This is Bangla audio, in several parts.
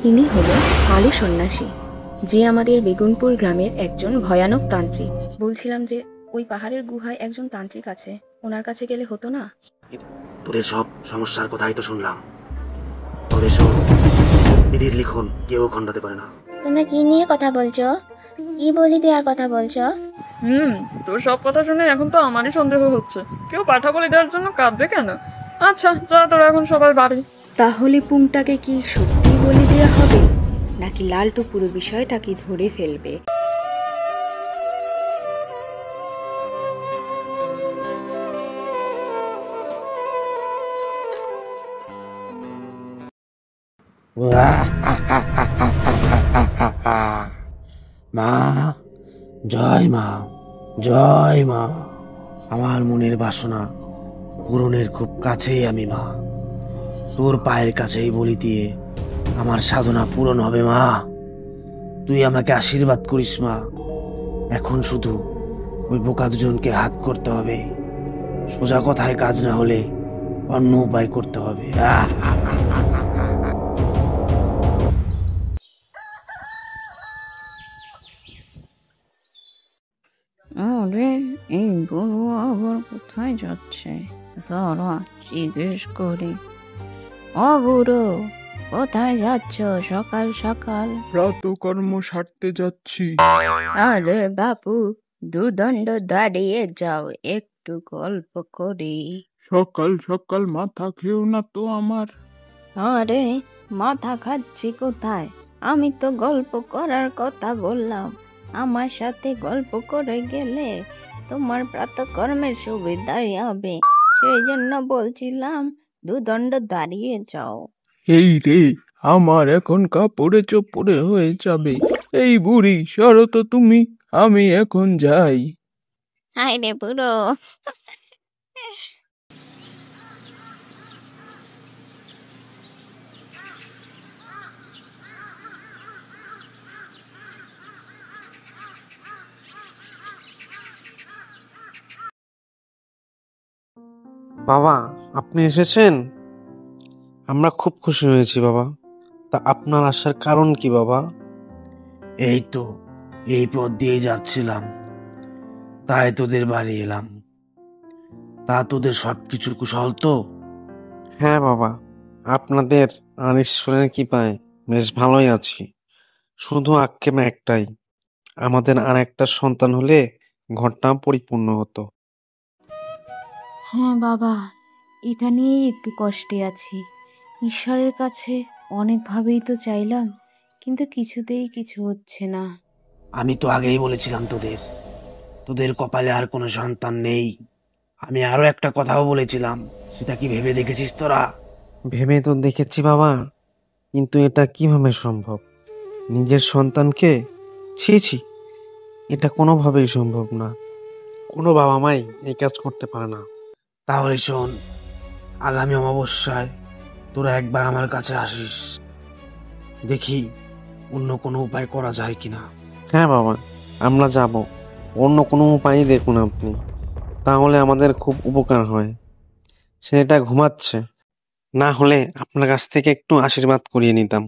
ইনি হলেন কালু সন্ন্যাসী, যে আমাদের বেগুনপুর গ্রামের একজন ভয়ানক তান্ত্রিক। বলছিলাম যে ওই পাহাড়ের গুহায় একজন তান্ত্রিক আছে, ওনার কাছে গেলে হতো না? তোদের সব সমস্যার কথাই তো শুনলাম। তোদের সব বিধির লিখন কেউ খণ্ডাতে পারে না। তোমরা কি নিয়ে কথা বলছো? কি বলি দেওয়ার কথা বলছো? তোর সব কথা শুনে এখন তো আমারই সন্দেহ হচ্ছে, কেউ পাঠা বলি দেওয়ার জন্য কাঁদবে কেন? আচ্ছা যা, তোরা এখন সবাই বাড়ি। তাহলে পুংটাকে কি সত্যি বলে দেওয়া হবে, নাকি লালটু পুরো বিষয়টাকে ধরে ফেলবে? মা, জয় মা, জয় মা। আমার মনের বাসনা পূরণের খুব কাছেই আমি মা। তোর পায়ের কাছেই বলি দিয়ে আমার সাধনা পূরণ হবে মা। তুই আমাকে আশীর্বাদ করিস মা। এখন শুধু ওই বোকা দুজনকে হাত করতে হবে। সোজা কথায় কাজ না হলে অন্য উপায় করতে হবে। আরে এই বুড়ো আবার কোথায় যাচ্ছে? দাঁড়া জিজ্ঞেস করি। ও বুড়ো, কোথায় যাচ্ছ সকাল সকাল? প্রাতকর্ম সারতে যাচ্ছি। আরে বাপু, দুদণ্ড দাঁড়িয়ে যাও, একটু গল্প করি। সকাল সকাল মাথা খেও না তো আমার। আরে মাথা খাচ্ছি কোথায়? আমি তো গল্প করার কথা বললাম। আমার সাথে গল্প করে গেলে তোমার প্রাতঃকর্মের সুবিধাই হবে, সেই জন্য বলছিলাম দুদণ্ড দাঁড়িয়ে যাও। এই রে, আমার এখন কাপড়ে চোপড়ে হয়ে যাবে। এই বুড়ি সরো তো তুমি, আমি এখন যাই। হায় রে বুড়ো। বাবা, আপনি এসেছেন? আমরা খুব খুশি হয়েছি বাবা। তা আপনার আসার কারণ কি বাবা? এই তো এই পথ দিয়ে যাচ্ছিলাম, তাই তোদের বাড়ি এলাম। তা তোদের সবকিছুর কুশল তো? হ্যাঁ বাবা, আপনাদের আর ঈশ্বরের কৃপায় বেশ ভালোই আছি। শুধু আক্ষেপ একটাই, আমাদের আর একটা সন্তান হলে ঘরটা পরিপূর্ণ হতো। হ্যাঁ বাবা, এটা নিয়েই একটু কষ্টে আছি। ঈশ্বরের কাছে অনেকভাবেই তো চাইলাম, কিন্তু কিছুতেই কিছু হচ্ছে না। আমি তো আগেই বলেছিলাম তোদের তোদের কপালে আর কোনো সন্তান নেই। আমি আরো একটা কথাও বলেছিলাম, সেটা কি ভেবে দেখেছিস তোরা? ভেবে তো দেখেছি বাবা, কিন্তু এটা কিভাবে সম্ভব? নিজের সন্তানকে, ছি ছি, এটা কোনোভাবেই সম্ভব না। কোনো বাবা মাই এই কাজ করতে পারে না। তাহলে শোন, আগামী অমাবস্যায় তোরা একবার আমার কাছে আসিস, দেখি অন্য কোনো উপায় করা যায় কিনা। হ্যাঁ বাবা, আমরা যাব। অন্য কোনো উপায়ই দেখুন আপনি, তাহলে আমাদের খুব উপকার হয়। ছেলেটা ঘুমাচ্ছে, না হলে আপনার কাছ থেকে একটু আশীর্বাদ করিয়ে নিতাম।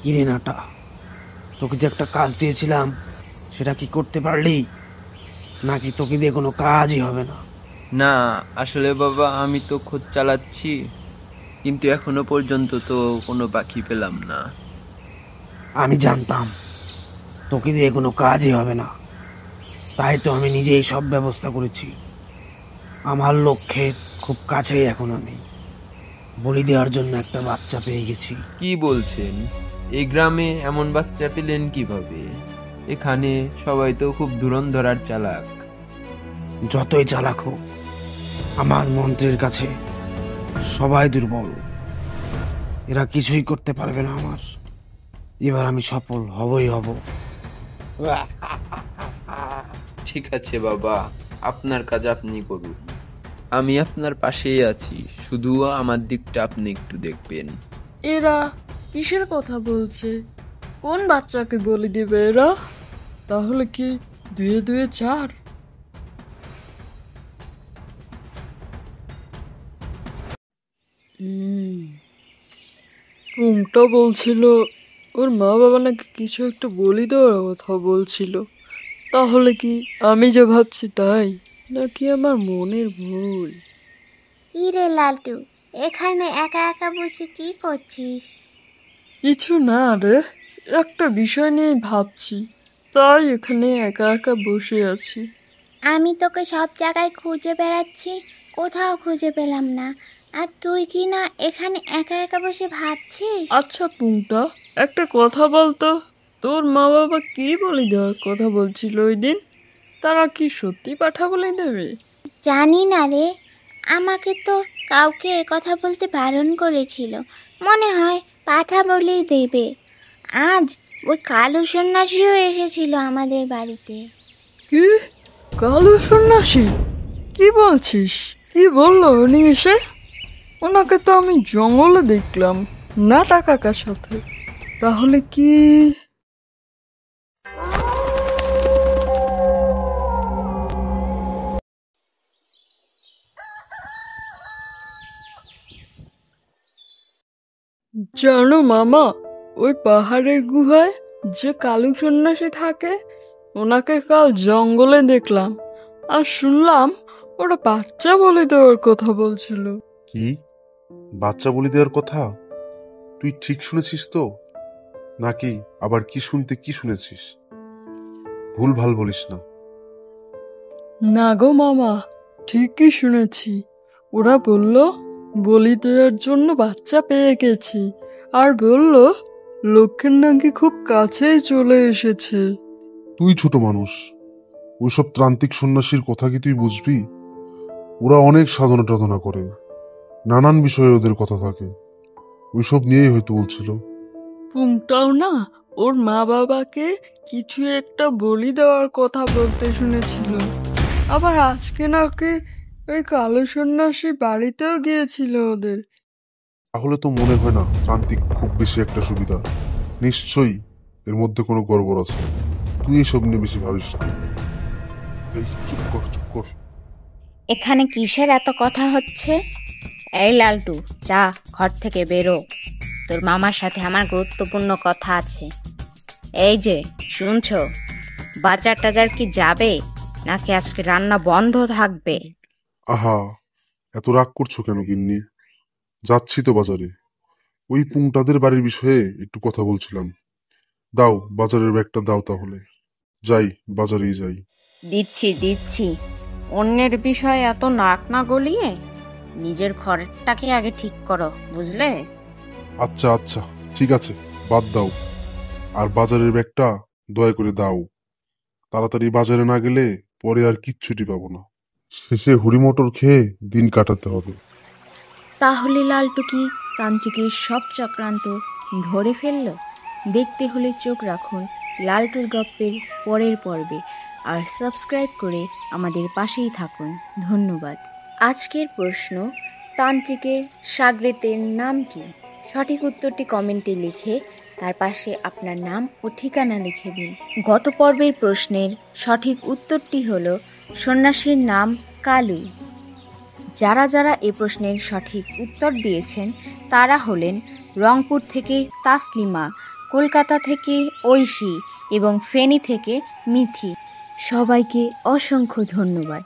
কিরে নাটা, তোকে যে একটা কাজ দিয়েছিলাম সেটা কি করতে পারলি, নাকি তোকে দিয়ে কোনো কাজই হবে না? না, আসলে বাবা আমি তো খোঁজ চালাচ্ছি, কিন্তু এখনো পর্যন্ত তো কোনো পাখি পেলাম না। আমি জানতাম তোকে দিয়ে কোনো কাজই হবে না, তাই তো আমি নিজেই সব ব্যবস্থা করেছি। আমার লক্ষ্যের খুব কাছেই এখন আমি বলি দেওয়ার জন্য একটা বাচ্চা পেয়ে গেছি। কি বলছেন? এই গ্রামে এমন বাচ্চা পেলেন কিভাবে? এখানে সবাই তো খুব ধুরন্ধর আর চালাক। যতই চালাক হোক, আমার মন্ত্রের কাছে সবাই দুর্বল। এরা কিছুই করতে পারবে না আমার। এবার আমি সফল হবই হব। ঠিক আছে বাবা, আপনার কাজ আপনি করুন, আমি আপনার পাশেই আছি, শুধু আমার দিকটা আপনি একটু দেখবেন। এরা কিসের কথা বলছে? কোন বাচ্চাকে বলি দিবে এরা? তাহলে কি 2 2 4? পুংটা বলছিল ওর মা বাবা নাকি কিছু একটা বলি দেওয়ার কথা বলছিল। তাহলে কি আমি যে ভাবছি তাই, নাকি আমার মনের ভুল? কি রে লালটু, এখানে একা একা বসে কি করছিস? কিছু না রে, একটা বিষয় নিয়ে ভাবছি, তাই এখানে একা একা বসে আছি। আমি তোকে সব জায়গায় খুঁজে বেড়াচ্ছি, কোথাও খুঁজে পেলাম না, আর তুই কি না এখানে একা একা বসে ভাবছিস? আচ্ছা পুংটা, একটা কথা বলতো, তোর মা বাবা কি বলি দেওয়ার কথা বলছিল ওই দিন? তারা কি সত্যি পাঠা বলে দেবে? জানি না রে, আমাকে তো কাউকে এ কথা বলতে বারণ করেছিল। মনে হয় পাঠা বলেই দেবে। আজ ওই কালো সন্ন্যাসীও এসেছিল আমাদের বাড়িতে। কি? কালো সন্ন্যাসী? কি বলছিস? কি বললো উনি এসে? ওনাকে তো আমি জঙ্গলে দেখলাম নাটা কাকার সাথে। তাহলে কি? জানো মামা, ওই পাহাড়ের গুহায় যে কালু সন্ন্যাসী থাকে, ওনাকে কাল জঙ্গলে দেখলাম, আর শুনলাম ওরা বাচ্চা বলে দেওয়ার কথা বলছিল। কি? বাচ্চা বলি দেওয়ার কথা? তুই ঠিক শুনেছিস তো, নাকি আবার কি শুনতে কি শুনেছিস? ভুল ভাল বলিস না। না গো মামা, ঠিকই শুনেছি। ওরা বলল বলি দেওয়ার জন্য বাচ্চা পেয়ে গেছি, আর বলল লক্ষ্যের নাকি খুব কাছেই চলে এসেছে। তুই ছোট মানুষ, ওইসব ত্রান্তিক সন্ন্যাসীর কথা কি তুই বুঝবি? ওরা অনেক সাধনা টাধনা করে, নানান বিষয়ে ওদের কথা থাকে, ওইসব নিয়েই হয়তো বলছিল। পুংটাও না ওর মা বাবাকে কিছু একটা বলি দেওয়ার কথা বলতে শুনেছিল। আবার আজকে নাকি ওই কালো সন্ন্যাসী বাড়িতেও গিয়েছিল ওদের। তাহলে তো মনে হয় না ত্রান্তিক খুব বেশি একটা সুবিধা। নিশ্চয়ই এর মধ্যে কোনো গড়বড় আছে। তুই এসব নিয়ে বেশি ভাবিস না। এই চুপ কর, চুপ কর। এখানে কিসের এত কথা হচ্ছে? এই লালটু, যা ঘর থেকে বেরো, তোর মামার সাথে আমার গুরুত্বপূর্ণ কথা আছে। এই যে শুনছো, বাজার টাজার কি যাবে, নাকি আজকে রান্না বন্ধ থাকবে? আহা, এত রাগ করছো কেন গিন্নি? যাচ্ছি তো বাজারে। ওই পুংটাদের বাড়ির বিষয়ে একটু কথা বলছিলাম। দাও বাজারের ব্যাগটা দাও তাহলে। যাই, বাজারেই যাই। দিচ্ছি দিচ্ছি, অন্যের বিষয়ে এত নাক না গলিয়ে নিজের ঘরটাকে আগে ঠিক করো, বুঝলে? আচ্ছা আচ্ছা, ঠিক আছে, বাদ দাও। আর বাজারের ব্যাগটা দয়া করে দাও। তাড়াতাড়ি বাজারে না গেলে পরে আর কিচ্ছুটি পাবো না। শেষে হুড়ি মটর খেয়ে দিন কাটাতে হবে। তাহলে লালটু কি তান্ত্রিকের সব চক্রান্ত ধরে ফেলল? দেখতে হলে চোখ রাখুন লালটুর গপ্পের পরের পর্বে, আর সাবস্ক্রাইব করে আমাদের পাশেই থাকুন। ধন্যবাদ। আজকের প্রশ্ন, তান্ত্রিকের সাগরেতের নাম কি? সঠিক উত্তরটি কমেন্টে লিখে তার পাশে আপনার নাম ও ঠিকানা লিখে দিন। গত পর্বের প্রশ্নের সঠিক উত্তরটি হলো সন্ন্যাসীর নাম কালু। যারা যারা এ প্রশ্নের সঠিক উত্তর দিয়েছেন তারা হলেন রংপুর থেকে তাসলিমা, কলকাতা থেকে ঐশী এবং ফেনী থেকে মিথি। সবাইকে অসংখ্য ধন্যবাদ।